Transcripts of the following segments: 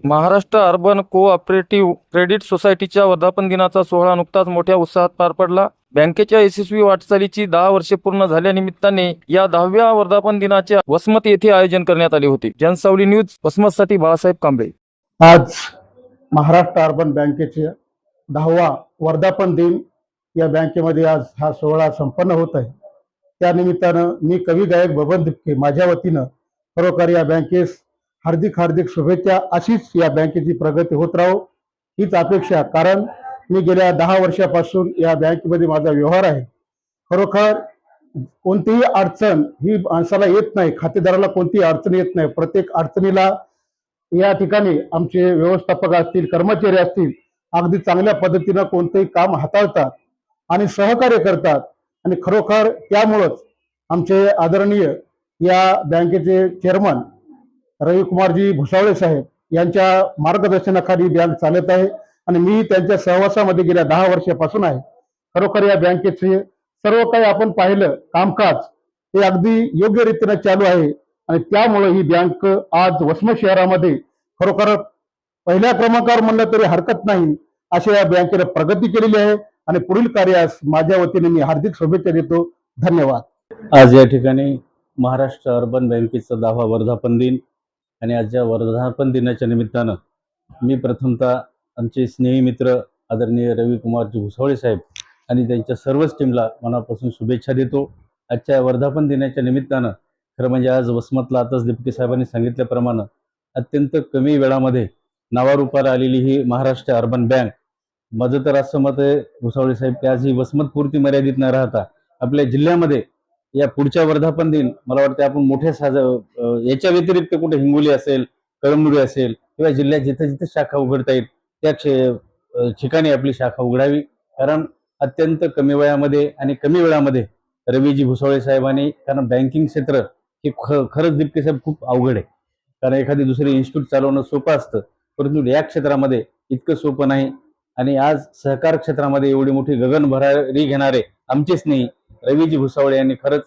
Maharashtra urban cooperative credit सोसायटीच्या वर्धापन दिनाचा सोहळा नुकताच मोठ्या उत्साहात पार पडला। बँकेच्या यशस्वी वाटचालीची 10 वर्षे पूर्ण झाल्यानिमित्ताने या 10व्या वर्धापन दिनाचे वसमत येथे आयोजन करण्यात आले होते। जनसावली न्यूज वसमतसाठी बाळासाहेब कांबळे। आज महाराष्ट्र अर्बन बँकेचे 10वा वर्धापन दिन या बँकेमध्ये आज हा सोहळा संपन्न होत आहे। त्या निमित्तानं मी कवी गायक बबन दिपके माझ्या वतीनं खरोखर या बँकेस हार्दिक हार्दिक शुभेच्छा। अशीच या बँकेची प्रगती होत राहो हीच अपेक्षा, कारण मी गेल्या 10 वर्षापासून या बँकेमध्ये माझा व्यवहार आहे। खरोखर कोणतीही अडचण ही माणसाला येत नाही, खातेदाराला कोणतीही अडचण येत नाही। प्रत्येक अडचणीला या ठिकाणी आमचे व्यवस्थापक असतील, कर्मचारी असतील, अगदी चांगल्या पद्धतीनं कोणतेही काम हाताळतात आणि सहकार्य करतात। आणि खरोखर त्यामुळेच आमचे आदरणीय या बँकेचे चेअरमन रविकुमारजी भुसावळे साहेब यांच्या मार्गदर्शनाखाली बँक चालत आहे आणि मी त्यांच्या सहवासामध्ये गेल्या 10 वर्षापासून आहे। खरोखर या बँकेचे सर्व काही आपण पाहिलं कामकाज हे अगदी योग्य रीतीने चालू आहे आणि त्यामुळे ही बँक आज वसमत शहरामध्ये खरोखर पहिल्या क्रमांकावर म्हणलं तरी हरकत नाही अशा या बँकेने प्रगती केलेली आहे आणि पुढील कार्यास माझ्या वतीने मी हार्दिक शुभेच्छा देतो। धन्यवाद। आज या ठिकाणी महाराष्ट्र अर्बन बँकेचा 10वा वर्धापन दिन आणि आजच्या वर्धापन दिनाच्या निमित्तानं मी प्रथमतः आमचे स्नेही मित्र आदरणीय रविकुमारजी भुसावळे साहेब आणि त्यांच्या सर्वच टीमला मनापासून शुभेच्छा देतो। आजच्या वर्धापन दिनाच्या निमित्तानं खरं म्हणजे आज वसमतला आताच दिपके साहेबांनी सांगितल्याप्रमाणे अत्यंत कमी वेळामध्ये नावारूपाला आलेली ही महाराष्ट्र अर्बन बँक, माझं तर असं मत आहे भुसावळे साहेब की आज ही वसमतपुरती मर्यादित न राहता आपल्या जिल्ह्यामध्ये या पुढच्या वर्धापन दिन मला वाटतं आपण मोठ्या याच्या व्यतिरिक्त कुठे हिंगोली असेल, कळमनुरी असेल किंवा जिल्ह्यात जिथे जिथे शाखा उघडता येईल त्या ठिकाणी आपली शाखा उघडावी। कारण अत्यंत कमी वयामध्ये आणि कमी वेळामध्ये रवीजी भुसावळे साहेबांनी, कारण बँकिंग क्षेत्र हे खरंच दिपके साहेब खूप अवघड आहे। कारण एखादी दुसरी इन्स्टिट्यूट चालवणं सोपं असतं, परंतु या क्षेत्रामध्ये इतकं सोपं नाही। आणि आज सहकार क्षेत्रामध्ये एवढी मोठी गगनभरारी घेणारे आमचेच नाही रवीजी भुसावळे यांनी खरंच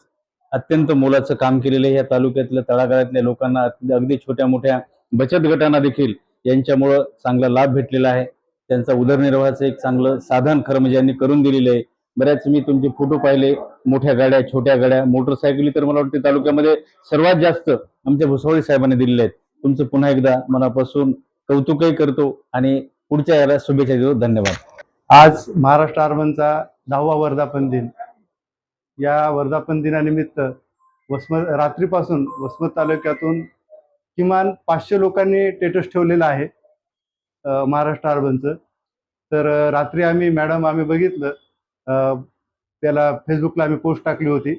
अत्यंत मोलाचं काम केलेलं आहे। या तालुक्यातल्या तळागाळातल्या लोकांना, अगदी छोट्या मोठ्या बचत गटांना देखील यांच्यामुळं चांगला लाभ भेटलेला आहे। त्यांचा उदरनिर्वाहाचं एक चांगलं साधन खरं म्हणजे यांनी करून दिलेलं आहे। बऱ्याच मी तुमचे फोटो पाहिले, मोठ्या गाड्या, छोट्या गाड्या, मोटरसायकली तर मला वाटते तालुक्यामध्ये सर्वात जास्त आमच्या भुसावळे साहेबांनी दिलेले आहेत। तुमचं पुन्हा एकदा मनापासून कौतुकही करतो आणि पुढच्या याला शुभेच्छा देतो। धन्यवाद। आज महाराष्ट्र अर्बनचा 10वा वर्धापन दिन, या वर्धापन दिनानिमित्त रात्रीपासून वसमत तालुक्यातून किमान 500 लोकांनी स्टेटस ठेवलेलं आहे महाराष्ट्र अर्बनचं। तर रात्री आम्ही बघितलं, त्याला फेसबुकला आम्ही पोस्ट टाकली होती,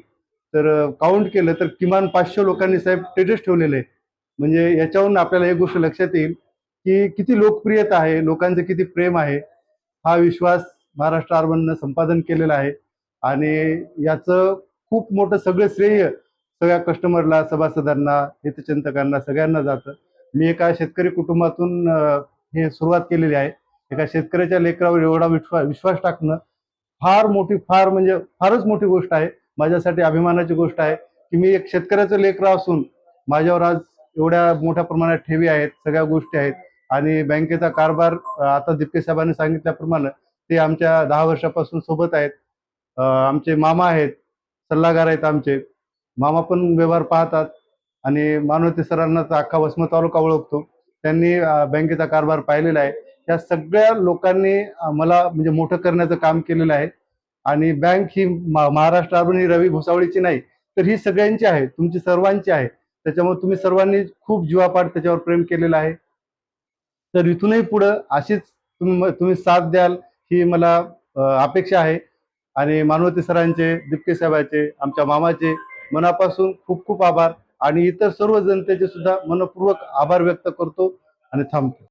तर काउंट केलं तर किमान 500 लोकांनी साहेब स्टेटस ठेवलेले आहे। म्हणजे याच्यावरून आपल्याला एक गोष्ट लक्षात येईल की किती लोकप्रियता आहे, लोकांचं किती प्रेम आहे। हा विश्वास महाराष्ट्र अर्बननं संपादन केलेला आहे आणि याचं खूप मोठं सगळं श्रेय सगळ्या कस्टमरला, सभासदांना, हितचिंतकांना सगळ्यांना जातं। मी एका शेतकरी कुटुंबातून हे सुरुवात केलेली आहे। एका शेतकऱ्याच्या लेकरावर एवढा विश्वास टाकणं फारच मोठी गोष्ट आहे। माझ्यासाठी अभिमानाची गोष्ट आहे की मी एक शेतकऱ्याचं लेकरा असून माझ्यावर आज एवढ्या मोठ्या प्रमाणात ठेवी आहेत, सगळ्या गोष्टी आहेत आणि बँकेचा कारभार आता दिपके साहेबांनी सांगितल्याप्रमाणे ते आमच्या 10 वर्षापासून सोबत आहेत। आमचे मामा आहेत, सल्लागार आहेत, आमचे मामा पण व्यवहार पाहतात आणि मानवते सरांना तर अख्खा वसमत तालुका ओळखतो, त्यांनी बँकेचा कारभार पाहिलेला आहे। या सगळ्या लोकांनी मला म्हणजे मोठं करण्याचं काम केलेलं आहे आणि बँक ही महाराष्ट्र अर्बन ही रवी भुसावळीची नाही तर ही सगळ्यांची आहे, तुमची सर्वांची आहे। त्याच्यामुळे तुम्ही सर्वांनी खूप जीवापाड त्याच्यावर प्रेम केलेलं आहे। तर इथूनही पुढं अशीच तुम्ही साथ द्याल ही मला अपेक्षा आहे आणि मानवते सरांचे, दिपके साहेबांचे, आमच्या मामाचे मनापासून खूप खूप आभार आणि इतर सर्व जनतेचे सुद्धा मनपूर्वक आभार व्यक्त करतो आणि थांबतो।